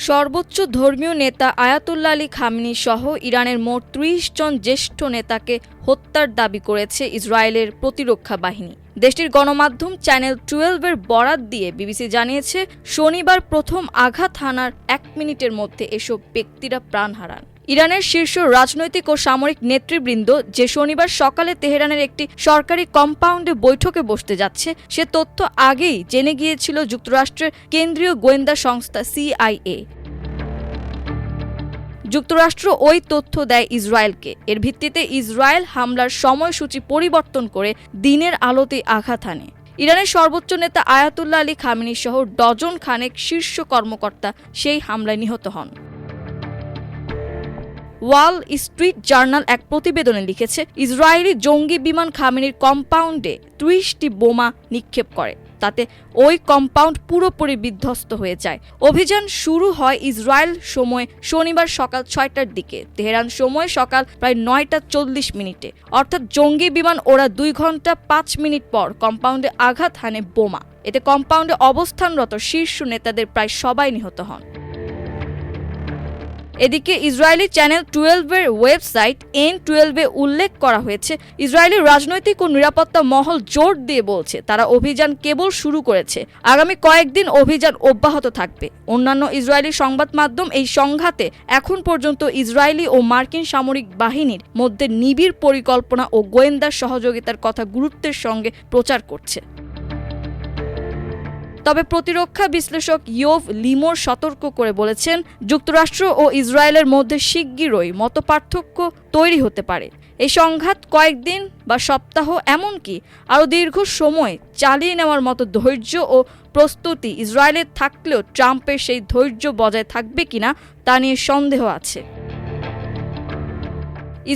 সর্বোচ্চ ধর্মীয় নেতা আয়াতুল্লাহ আলী খামেনি সহ ইরানের মোট ৩০ জন জ্যেষ্ঠ নেতাকে হত্যার দাবি করেছে ইসরায়েলের প্রতিরক্ষা বাহিনী। দেশটির গণমাধ্যম চ্যানেল 12-এর বরাত দিয়ে বিবিসি জানিয়েছে, শনিবার প্রথম আঘাত হানার ১ মিনিটের মধ্যে এসব ব্যক্তিরা প্রাণ হারান। ইরানের শীর্ষ রাজনৈতিক ও সামরিক নেতৃবৃন্দ যে শনিবার সকালে তেহরানের একটি সরকারি কম্পাউন্ডে বৈঠকে বসতে যাচ্ছে, সে তথ্য আগেই জেনে গিয়েছিল যুক্তরাষ্ট্রের কেন্দ্রীয় গোয়েন্দা সংস্থা CIA। যুক্তরাষ্ট্র ওই তথ্য দেয় ইসরায়েলকে। এর ভিত্তিতে ইসরায়েল হামলার সময়সূচি পরিবর্তন করে দিনের আলোতেই আঘাত হানে। ইরানের সর্বোচ্চ নেতা আয়াতুল্লাহ আলী খামেনি সহ ডজন খানেক শীর্ষ কর্মকর্তা সেই হামলায় নিহত হন। ওয়াল স্ট্রিট জার্নাল এক প্রতিবেদনে লিখেছে, ইসরায়েলি জঙ্গি বিমান খামেনির কম্পাউন্ডে ৩০টি বোমা নিক্ষেপ করে। তাতে ওই কম্পাউন্ড পুরোপুরি বিধ্বস্ত হয়ে যায়। অভিযান শুরু হয় ইসরায়েল সময় শনিবার সকাল ৬টার দিকে, তেহরান সময় সকাল প্রায় ৯টা ৪০ মিনিটে। অর্থাৎ জঙ্গি বিমান ওরা ২ ঘন্টা ৫ মিনিট পর কম্পাউন্ডে আঘাত হানে বোমা। এতে কম্পাউন্ডে অবস্থানরত শীর্ষ নেতাদের প্রায় সবাই নিহত হন। এদিকে ইসরায়েলি চ্যানেল 12-এর ওয়েবসাইট N12-এ উল্লেখ করা হয়েছে, ইসরায়েলি রাজনৈতিক ও নিরাপত্তা মহল জোর দিয়ে বলছে তারা অভিযান কেবল শুরু করেছে, আগামী কয়েকদিন অভিযান অব্যাহত থাকবে। অন্যান্য ইসরায়েলি সংবাদ মাধ্যম এই সংঘাতে এখন পর্যন্ত ইসরায়েলি ও মার্কিন সামরিক বাহিনীর মধ্যে নিবিড় পরিকল্পনা ও গোয়েন্দা সহযোগিতার কথা গুরুত্বের সঙ্গে প্রচার করছে। তবে প্রতিরক্ষা বিশ্লেষক ইয়োভ লিমোর সতর্ক করে বলেছেন, যুক্তরাষ্ট্র ও ইসরায়েলের মধ্যে শিগগিরই মতপার্থক্য তৈরি হতে পারে। এই সংঘাত কয়েকদিন বা সপ্তাহ, এমনকি আরও দীর্ঘ সময় চালিয়ে নেওয়ার মতো ধৈর্য ও প্রস্তুতি ইসরায়েলের থাকলেও ট্রাম্পের সেই ধৈর্য বজায় থাকবে কিনা তা নিয়ে সন্দেহ আছে।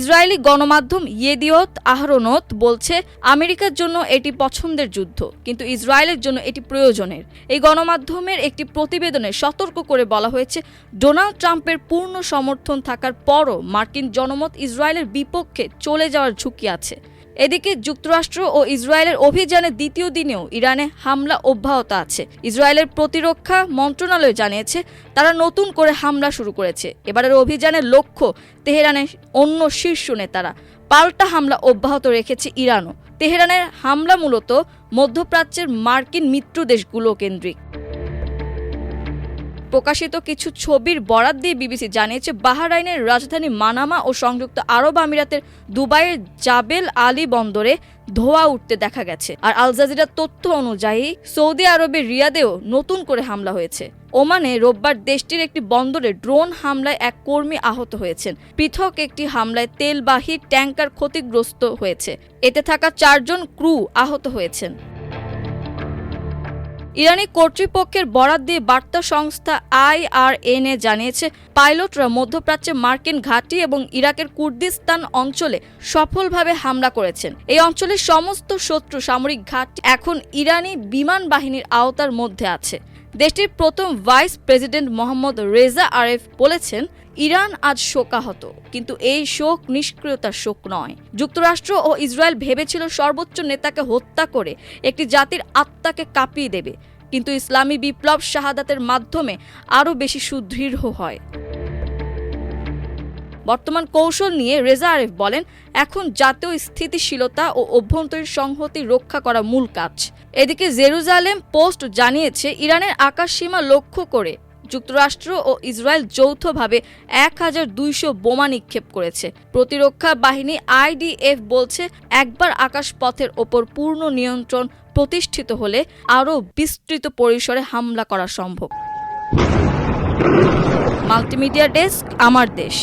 ইসরায়েলি গণমাধ্যম ইয়েদিওত আহরোনোত বলছে, আমেরিকার জন্য এটি পছন্দের যুদ্ধ, কিন্তু ইসরায়েলের জন্য এটি প্রয়োজনের। এই গণমাধ্যমের একটি প্রতিবেদনে সতর্ক করে বলা হয়েছে, ডোনাল্ড ট্রাম্পের পূর্ণ সমর্থন থাকার পরও মার্কিন জনমত ইসরায়েলের বিপক্ষে চলে যাওয়ার ঝুঁকি আছে। এদিকে যুক্তরাষ্ট্র ও ইসরায়েলের অভিযানের দ্বিতীয় দিনেও ইরানে হামলা অব্যাহত আছে। ইসরায়েলের প্রতিরক্ষা মন্ত্রণালয় জানিয়েছে, তারা নতুন করে হামলা শুরু করেছে। এবারের অভিযানের লক্ষ্য তেহরানের অন্য শীর্ষ নেতারা। পাল্টা হামলা অব্যাহত রেখেছে ইরানও। তেহরানের হামলা মূলত মধ্যপ্রাচ্যের মার্কিন মিত্র দেশগুলো কেন্দ্রিক। প্রকাশিত কিছু ছবির বরাত দিয়ে বিবিসি জানিয়েছে, বাহরাইনের রাজধানী মানামা ও সংযুক্ত আরব আমিরাতের দুবাইয়ের জাবেল আলী বন্দরে ধোঁয়া উঠতে দেখা গেছে। আর আল জাজিরার তথ্য অনুযায়ী সৌদি আরবের রিয়াদেও নতুন করে হামলা হয়েছে। ওমানে রোববার দেশটির একটি বন্দরে ড্রোন হামলায় এক কর্মী আহত হয়েছেন। পৃথক একটি হামলায় তেলবাহী ট্যাঙ্কার ক্ষতিগ্রস্ত হয়েছে। এতে থাকা ৪ জন ক্রু আহত হয়েছেন। ইরানি কর্তৃপক্ষের বরাত দিয়ে বার্তা সংস্থা IRNA জানিয়েছে, পাইলটরা মধ্যপ্রাচ্যে মার্কিন ঘাঁটি এবং ইরাকের কুর্দিস্তান অঞ্চলে সফলভাবে হামলা করেছেন। এই অঞ্চলের সমস্ত শত্রু সামরিক ঘাঁটি এখন ইরানি বিমান বাহিনীর আওতার মধ্যে আছে। দেশটির প্রথম ভাইস প্রেসিডেন্ট মোহাম্মদ রেজা আরেফ বলেছেন, ইরান আজ শোকাহত, কিন্তু এই শোক নিষ্ক্রিয়তার শোক নয়। যুক্তরাষ্ট্র ও ইসরায়েল ভেবেছিল সর্বোচ্চ নেতাকে হত্যা করে একটি জাতির আত্মাকে কাঁপিয়ে দেবে, কিন্তু ইসলামী বিপ্লব শাহাদাতের মাধ্যমে আরও বেশি সুদৃঢ় হয়। বর্তমান কৌশল নিয়ে রেজা আরেফ বলেন, এখন জাতীয় স্থিতিশীলতা ও অভ্যন্তরীণ সংহতি রক্ষা করা মূল কাজ। এদিকে জেরুজালেম পোস্ট জানিয়েছে, ইরানের আকাশসীমা লক্ষ্য করে যুক্তরাষ্ট্র ও ইসরায়েল যৌথভাবে ১,২০০ বোমা নিক্ষেপ করেছে। প্রতিরক্ষা বাহিনী IDF বলছে, একবার আকাশপথের ওপর পূর্ণ নিয়ন্ত্রণ প্রতিষ্ঠিত হলে আরও বিস্তৃত পরিসরে হামলা করা সম্ভব। মাল্টিমিডিয়া ডেস্ক, আমার দেশ।